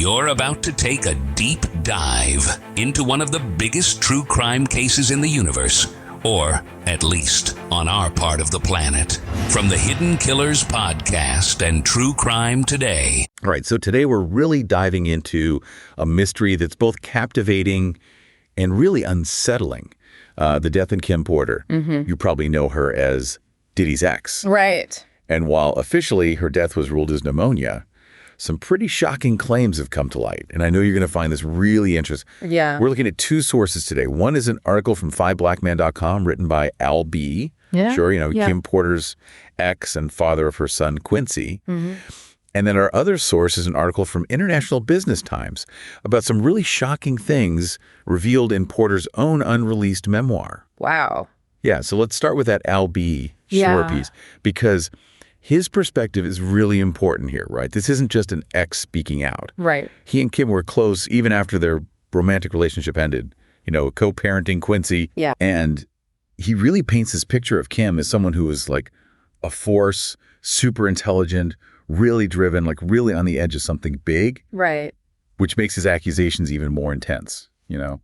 You're about to take a deep dive into one of the biggest true crime cases in the universe, or at least on our part of the planet. From the Hidden Killers podcast and True Crime Today. All right, so today we're really diving into a mystery that's both captivating and really unsettling. The death of Kim Porter. Mm-hmm. You probably know her as Diddy's ex. Right. And while officially her death was ruled as pneumonia, some pretty shocking claims have come to light. And I know you're going to find this really interesting. Yeah. We're looking at two sources today. One is an article from 5blackman.com written by Al B. Yeah. Sure, Yeah. Kim Porter's ex and father of her son, Quincy. Mm-hmm. And then our other source is an article from International Business Times about some really shocking things revealed in Porter's own unreleased memoir. Wow. Yeah, so let's start with that Al B. Shore piece, because his perspective is really important here, right? This isn't just an ex speaking out. Right. He and Kim were close even after their romantic relationship ended, co-parenting Quincy. Yeah. And he really paints this picture of Kim as someone who was like a force, super intelligent, really driven, like really on the edge of something big. Right. Which makes his accusations even more intense,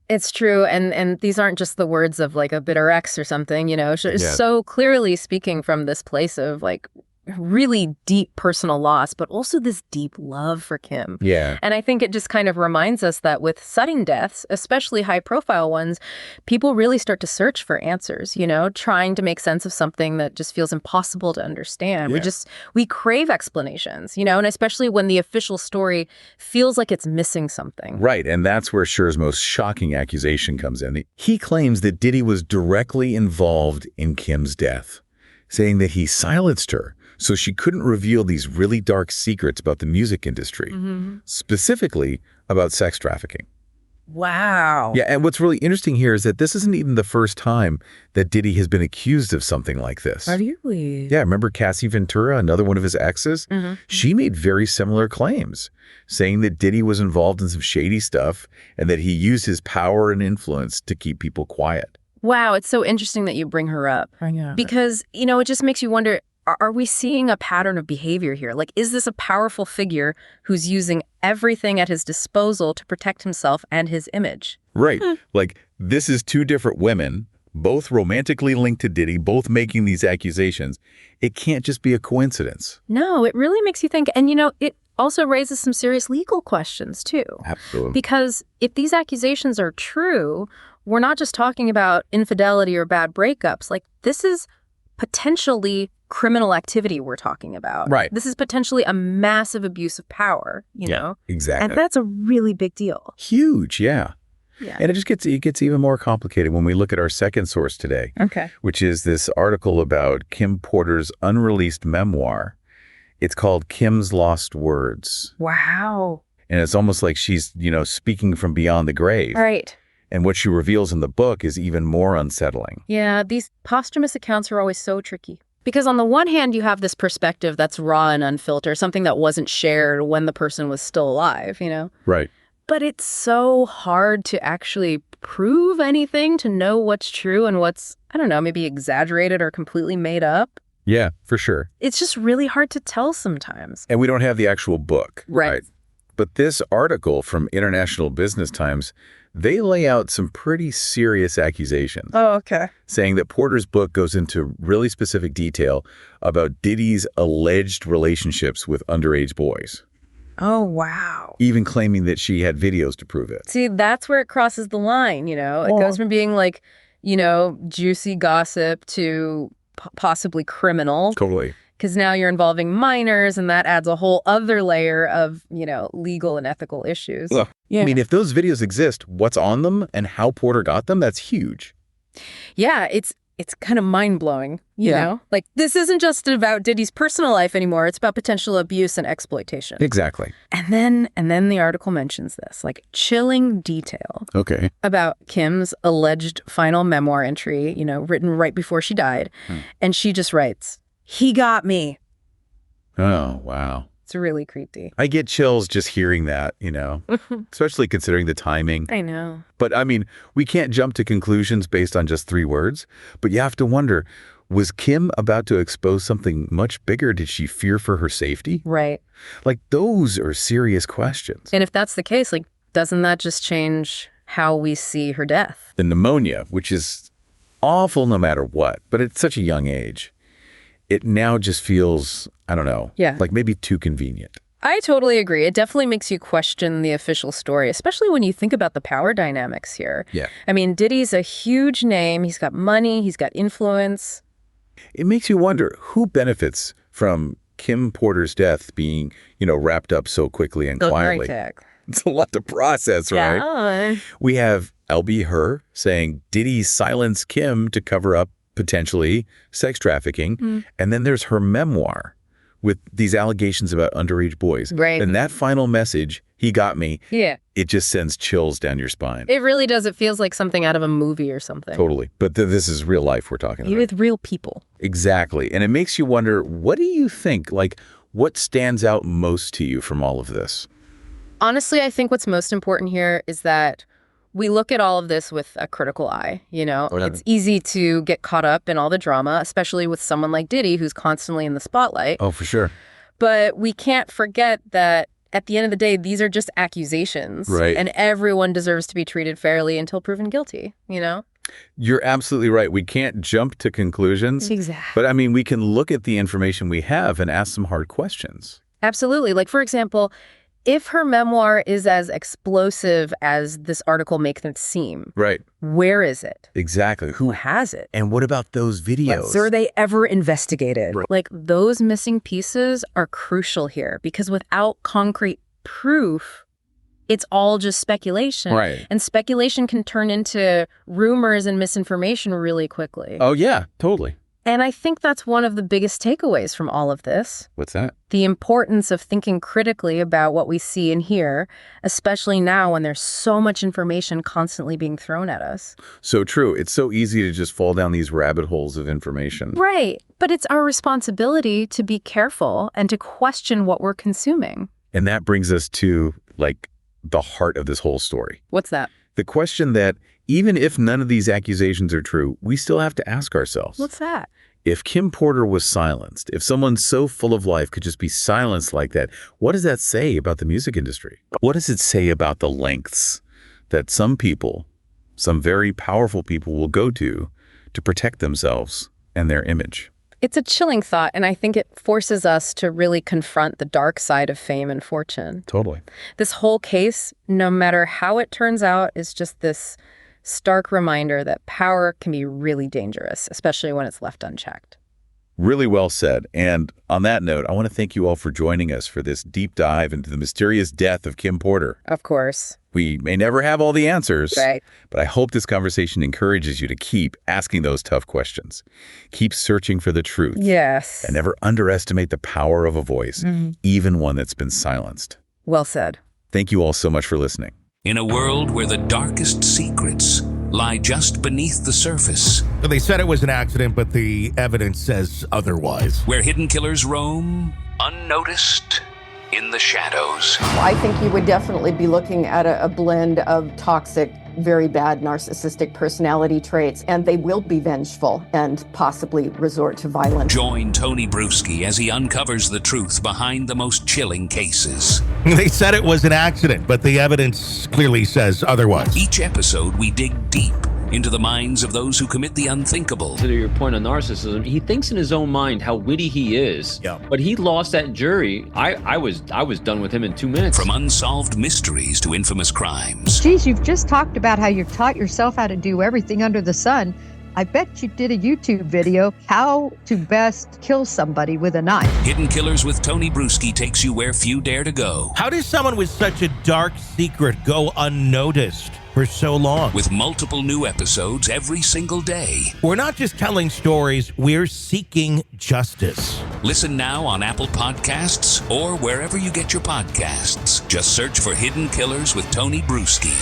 It's true. And these aren't just the words of like a bitter ex or something, so clearly speaking from this place of like really deep personal loss, but also this deep love for Kim. Yeah. And I think it just kind of reminds us that with sudden deaths, especially high profile ones, people really start to search for answers, trying to make sense of something that just feels impossible to understand. Yeah. We crave explanations, and especially when the official story feels like it's missing something. Right. And that's where Schur's most shocking accusation comes in. He claims that Diddy was directly involved in Kim's death, saying that he silenced her so she couldn't reveal these really dark secrets about the music industry, specifically about sex trafficking. Wow. Yeah, and what's really interesting here is that this isn't even the first time that Diddy has been accused of something like this. Really? Yeah, remember Cassie Ventura, another one of his exes? Mm-hmm. She made very similar claims, saying that Diddy was involved in some shady stuff and that he used his power and influence to keep people quiet. Wow, it's so interesting that you bring her up. I know. Because, it just makes you wonder, are we seeing a pattern of behavior here? Like, is this a powerful figure who's using everything at his disposal to protect himself and his image? Right. Like, this is two different women, both romantically linked to Diddy, both making these accusations. It can't just be a coincidence. No, it really makes you think. And, it also raises some serious legal questions, too. Absolutely. Because if these accusations are true, we're not just talking about infidelity or bad breakups. Like, this is potentially criminal activity we're talking about. Right. This is potentially a massive abuse of power, you know? Exactly. And that's a really big deal. Huge, yeah. Yeah. And it gets even more complicated when we look at our second source today. Okay. Which is this article about Kim Porter's unreleased memoir. It's called Kim's Lost Words. Wow. And it's almost like she's, speaking from beyond the grave. Right. And what she reveals in the book is even more unsettling. Yeah, these posthumous accounts are always so tricky. Because on the one hand, you have this perspective that's raw and unfiltered, something that wasn't shared when the person was still alive, Right. But it's so hard to actually prove anything, to know what's true and what's, I don't know, maybe exaggerated or completely made up. Yeah, for sure. It's just really hard to tell sometimes. And we don't have the actual book. Right. But this article from International Business Times, they lay out some pretty serious accusations. Oh, okay. Saying that Porter's book goes into really specific detail about Diddy's alleged relationships with underage boys. Oh, wow. Even claiming that she had videos to prove it. See, that's where it crosses the line, It goes from being like, juicy gossip to possibly criminal. Totally. Because now you're involving minors, and that adds a whole other layer of, legal and ethical issues. Look, yeah. I mean, if those videos exist, what's on them and how Porter got them, that's huge. Yeah, it's kind of mind-blowing, you know? Like, this isn't just about Diddy's personal life anymore. It's about potential abuse and exploitation. Exactly. And then the article mentions this, like, chilling detail. Okay. About Kim's alleged final memoir entry, written right before she died. And she just writes, "He got me." Oh, wow. It's really creepy. I get chills just hearing that, especially considering the timing. I know. But I mean, we can't jump to conclusions based on just 3 words, but you have to wonder, Was Kim about to expose something much bigger? Did she fear for her safety? Right. Like, those are serious questions. And if that's the case, like, doesn't that just change how we see her death? The pneumonia, which is awful no matter what, but at such a young age, it now just feels, I don't know, like maybe too convenient. I totally agree. It definitely makes you question the official story, especially when you think about the power dynamics here. Yeah. I mean, Diddy's a huge name. He's got money. He's got influence. It makes you wonder who benefits from Kim Porter's death being, wrapped up so quickly and quietly. It's a lot to process, right? Yeah. We have LB Her saying Diddy silenced Kim to cover up potentially sex trafficking. And then there's her memoir with these allegations about underage boys. Right. And that final message, he got me. Yeah. It just sends chills down your spine. It really does. It feels like something out of a movie or something. Totally. But this is real life we're talking about. With real people. Exactly. And it makes you wonder, what do you think? Like, what stands out most to you from all of this? Honestly, I think what's most important here is that we look at all of this with a critical eye, It's easy to get caught up in all the drama, especially with someone like Diddy, who's constantly in the spotlight. Oh, for sure. But we can't forget that at the end of the day, these are just accusations. Right. And everyone deserves to be treated fairly until proven guilty, You're absolutely right. We can't jump to conclusions. Exactly. But we can look at the information we have and ask some hard questions. Absolutely. Like, for example, if her memoir is as explosive as this article makes it seem, right? Where is it? Exactly. Who has it? And what about those videos? Were they ever investigated? Right. Like, those missing pieces are crucial here because without concrete proof, it's all just speculation. Right. And speculation can turn into rumors and misinformation really quickly. Oh, yeah, totally. And I think that's one of the biggest takeaways from all of this. What's that? The importance of thinking critically about what we see and hear, especially now when there's so much information constantly being thrown at us. So true. It's so easy to just fall down these rabbit holes of information. Right. But it's our responsibility to be careful and to question what we're consuming. And that brings us to, the heart of this whole story. What's that? The question that even if none of these accusations are true, we still have to ask ourselves. What's that? If Kim Porter was silenced, if someone so full of life could just be silenced like that, what does that say about the music industry? What does it say about the lengths that some people, some very powerful people, will go to protect themselves and their image? It's a chilling thought, and I think it forces us to really confront the dark side of fame and fortune. Totally. This whole case, no matter how it turns out, is just this stark reminder that power can be really dangerous, especially when it's left unchecked. Really well said. And on that note, I want to thank you all for joining us for this deep dive into the mysterious death of Kim Porter. Of course. We may never have all the answers, right, but I hope this conversation encourages you to keep asking those tough questions. Keep searching for the truth. Yes. And never underestimate the power of a voice, even one that's been silenced. Well said. Thank you all so much for listening. In a world where the darkest secrets lie just beneath the surface. They said it was an accident, but the evidence says otherwise. Where hidden killers roam, unnoticed, in the shadows. I think you would definitely be looking at a blend of toxic, very bad narcissistic personality traits, and they will be vengeful and possibly resort to violence. Join Tony Bruschi as he uncovers the truth behind the most chilling cases. They said it was an accident, but the evidence clearly says otherwise. Each episode, we dig deep into the minds of those who commit the unthinkable. To your point on narcissism, he thinks in his own mind how witty he is. Yeah. But he lost that jury. I was done with him in 2 minutes. From unsolved mysteries to infamous crimes. Geez, you've just talked about how you've taught yourself how to do everything under the sun. I bet you did a YouTube video, how to best kill somebody with a knife. Hidden Killers with Tony Bruschi takes you where few dare to go. How does someone with such a dark secret go unnoticed for so long? With multiple new episodes every single day. We're not just telling stories, we're seeking justice. Listen now on Apple Podcasts or wherever you get your podcasts. Just search for Hidden Killers with Tony Bruschi.